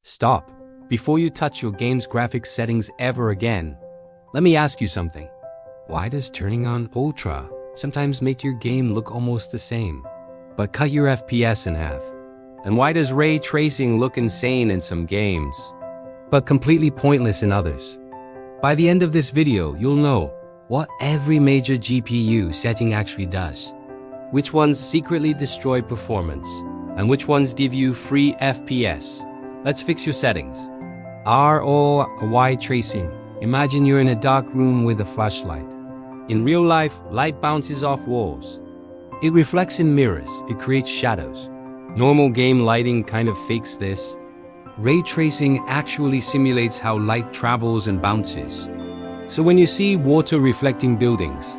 Stop. Before you touch your game's graphics settings ever again, let me ask you something. Why does turning on Ultra sometimes make your game look almost the same, but cut your FPS in half? And why does ray tracing look insane in some games, but completely pointless in others? By the end of this video, you'll know what every major GPU setting actually does, which ones secretly destroy performance, and which ones give you free FPS. Let's fix your settings. ROY tracing. Imagine you're in a dark room with a flashlight. In real life, light bounces off walls. It reflects in mirrors, it creates shadows. Normal game lighting kind of fakes this. Ray tracing actually simulates how light travels and bounces. So when you see water reflecting buildings,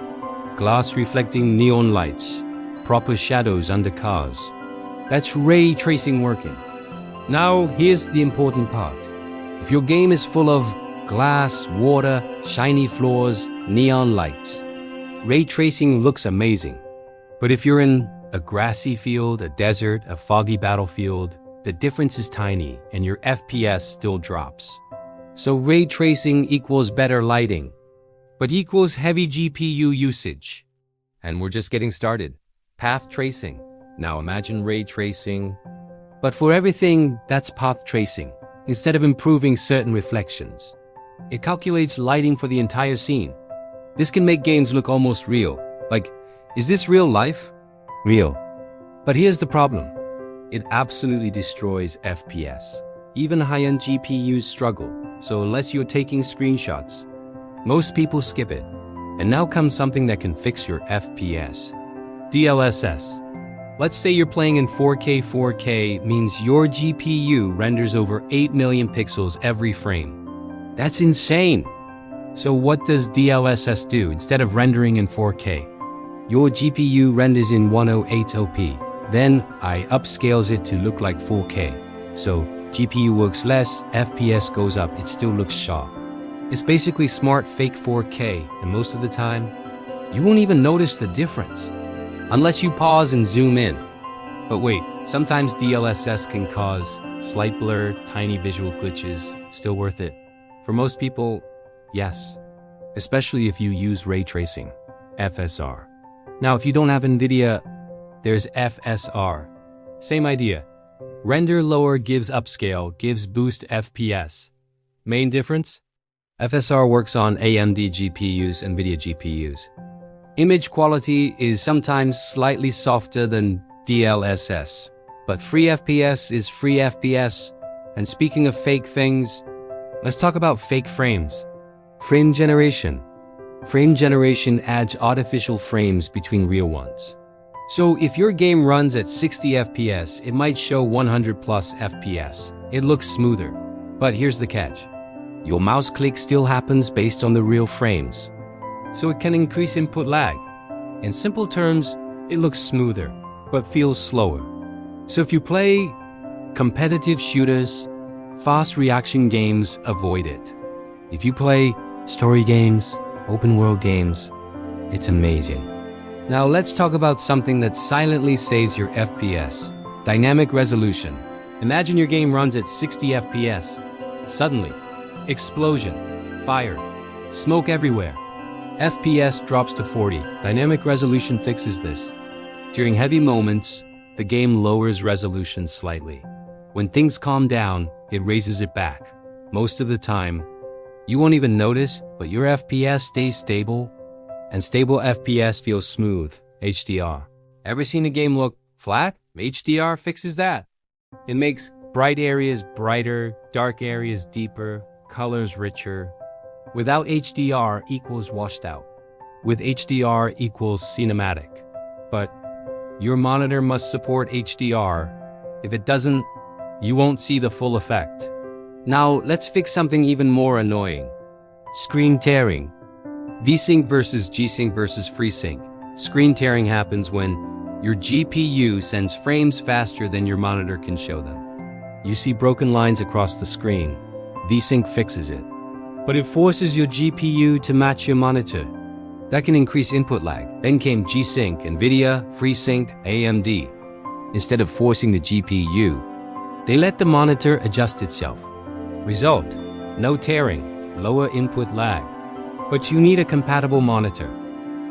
glass reflecting neon lights, proper shadows under cars, that's ray tracing working. Now, here's the important part. If your game is full of glass, water, shiny floors, neon lights, ray tracing looks amazing. But if you're in a grassy field, a desert, a foggy battlefield, the difference is tiny and your FPS still drops. So ray tracing equals better lighting, but equals heavy GPU usage. And we're just getting started. Path tracing. Now imagine ray tracing, but for everything that's path tracing, instead of improving certain reflections. It calculates lighting for the entire scene. This can make games look almost real. Like, is this real life? Real. But here's the problem. It absolutely destroys FPS. Even high-end GPUs struggle, so unless you're taking screenshots, most people skip it. And now comes something that can fix your FPS. DLSS. Let's say you're playing in 4K. 4K means your GPU renders over 8 million pixels every frame. That's insane. So what does DLSS do instead of rendering in 4K? Your GPU renders in 1080p. Then I upscales it to look like 4K. So GPU works less, FPS goes up, it still looks sharp. It's basically smart fake 4K, and most of the time, you won't even notice the difference. Unless you pause and zoom in. But wait, sometimes DLSS can cause slight blur, tiny visual glitches. Still worth it? For most people, yes. Especially if you use ray tracing, FSR. Now, if you don't have NVIDIA, there's FSR. Same idea. Render lower gives upscale, gives boost FPS. Main difference? FSR works on AMD GPUs, NVIDIA GPUs. Image quality is sometimes slightly softer than DLSS, but free FPS is free FPS. And speaking of fake things, let's talk about fake frames. Frame generation. Frame generation adds artificial frames between real ones. So if your game runs at 60 FPS, it might show 100 plus FPS. It looks smoother. But here's the catch. Your mouse click still happens based on the real frames. So it can increase input lag. In simple terms, it looks smoother, but feels slower. So if you play competitive shooters, fast reaction games, avoid it. If you play story games, open world games, it's amazing. Now let's talk about something that silently saves your FPS. Dynamic resolution. Imagine your game runs at 60 FPS. Suddenly, explosion, fire, smoke everywhere. FPS drops to 40. Dynamic resolution fixes this. During heavy moments, the game lowers resolution slightly. When things calm down, it raises it back. Most of the time, you won't even notice, but your FPS stays stable, and stable FPS feels smooth, HDR. Ever seen a game look flat? HDR fixes that. It makes bright areas brighter, dark areas deeper, colors richer. Without HDR equals washed out. With HDR equals cinematic. But your monitor must support HDR. If it doesn't, you won't see the full effect. Now, let's fix something even more annoying. Screen tearing. VSync versus G-Sync versus FreeSync. Screen tearing happens when your GPU sends frames faster than your monitor can show them. You see broken lines across the screen. VSync fixes it. But it forces your GPU to match your monitor. That can increase input lag. Then came G-Sync, NVIDIA, FreeSync, AMD. Instead of forcing the GPU, They let the monitor adjust itself. Result: no tearing, lower input lag. But you need a compatible monitor.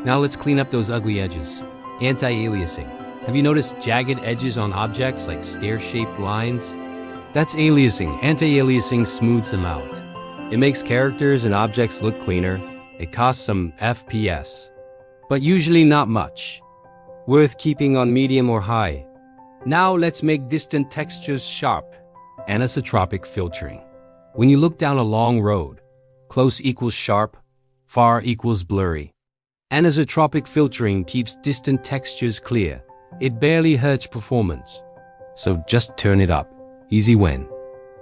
Now let's clean up those ugly edges. Anti-aliasing. Have you noticed jagged edges on objects like stair-shaped lines? That's aliasing. Anti-aliasing smooths them out. It makes characters and objects look cleaner. It costs some FPS, but usually not much. Worth keeping on medium or high. Now let's make distant textures sharp. Anisotropic filtering. When you look down a long road, close equals sharp, far equals blurry. Anisotropic filtering keeps distant textures clear. It barely hurts performance. So just turn it up. Easy win.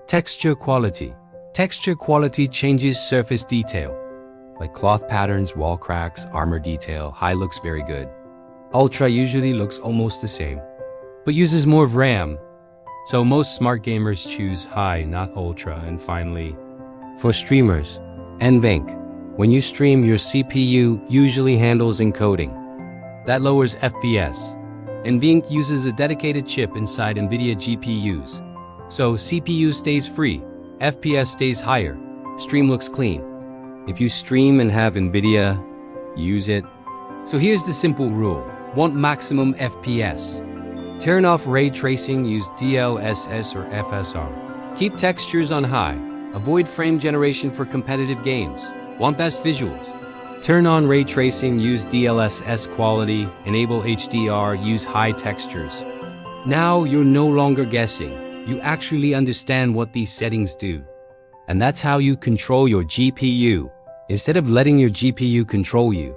Texture quality. Texture quality changes surface detail. Like cloth patterns, wall cracks, armor detail. High looks very good. Ultra usually looks almost the same, but uses more RAM. So most smart gamers choose high, not ultra. And finally, for streamers, NVENC. When you stream, your CPU usually handles encoding. That lowers FPS. NVENC uses a dedicated chip inside NVIDIA GPUs. So CPU stays free, FPS stays higher, stream looks clean. If you stream and have NVIDIA, use it. So here's the simple rule. Want maximum FPS? Turn off ray tracing, use DLSS or FSR. Keep textures on high. Avoid frame generation for competitive games. Want best visuals? Turn on ray tracing, use DLSS quality. Enable HDR, use high textures. Now you're no longer guessing. You actually understand what these settings do. And that's how you control your GPU, instead of letting your GPU control you.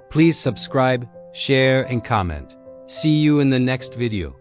Please subscribe, share, and comment. See you in the next video.